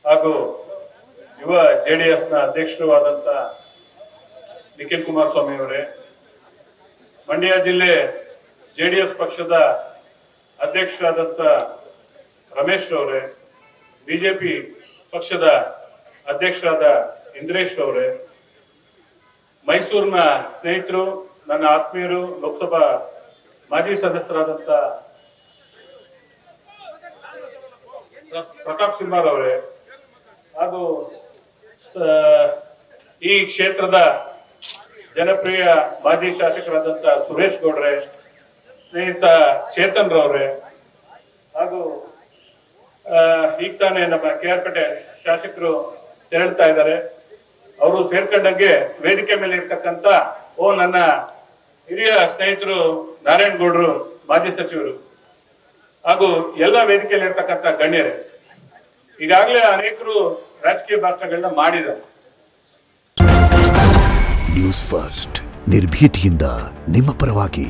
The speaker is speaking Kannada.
ಹಾಗೂ ಯುವ JDS ನ ಅಧ್ಯಕ್ಷರು ಆದಂತ ನಿಖಿಲ್ ಕುಮಾರಸ್ವಾಮಿ ಅವರೇ, ಮಂಡ್ಯ ಜಿಲ್ಲೆ JDS ಪಕ್ಷದ ಅಧ್ಯಕ್ಷರಾದಂತ ರಮೇಶ್ ಅವರೇ, ಬಿಜೆಪಿ ಪಕ್ಷದ ಅಧ್ಯಕ್ಷರಾದ ಇಂದ್ರೇಶ್ ಅವರೇ, ಮೈಸೂರಿನ ಸ್ನೇಹಿತರು, ನನ್ನ ಆತ್ಮೀಯರು, ಲೋಕಸಭಾ ಮಾಜಿ ಸದಸ್ಯರಾದಂತ ಪ್ರತಾಪ್ ಸಿಂಹರ್ ಅವರೇ, ಹಾಗೂ ಈ ಕ್ಷೇತ್ರದ ಜನಪ್ರಿಯ ಮಾಜಿ ಶಾಸಕರಾದಂತ ಸುರೇಶ್ ಗೌಡ್ರೆ, ಸ್ನೇಹಿತ ಚೇತನ್ ರವರೇ, ಹಾಗೂ ಈಗ ತಾನೇ ನಮ್ಮ KR ಪೇಟೆ ಶಾಸಕರು ತೆರಳ್ತಾ ಇದ್ದಾರೆ. ಅವರು ಸೇರ್ಕೊಂಡಂಗೆ ವೇದಿಕೆ ಮೇಲೆ ಇರ್ತಕ್ಕಂಥ ನನ್ನ ಹಿರಿಯ ಸ್ನೇಹಿತರು ನಾರಾಯಣ್ ಗೌಡ್ರು, ಮಾಜಿ ಸಚಿವರು, ಹಾಗೂ ಎಲ್ಲ ವೇದಿಕೆಯಲ್ಲಿ ಇರ್ತಕ್ಕಂಥ ಗಣ್ಯರೇ, ಈಗಾಗಲೇ ಅನೇಕರು ರಾಜಕೀಯ ಭಾಷಣಗಳನ್ನ ಮಾಡಿದ್ದಾರೆ. ನ್ಯೂಸ್ ಫಸ್ಟ್ ನಿರ್ಭೀತಿಯಿಂದ ನಿಮ್ಮ ಪರವಾಗಿ.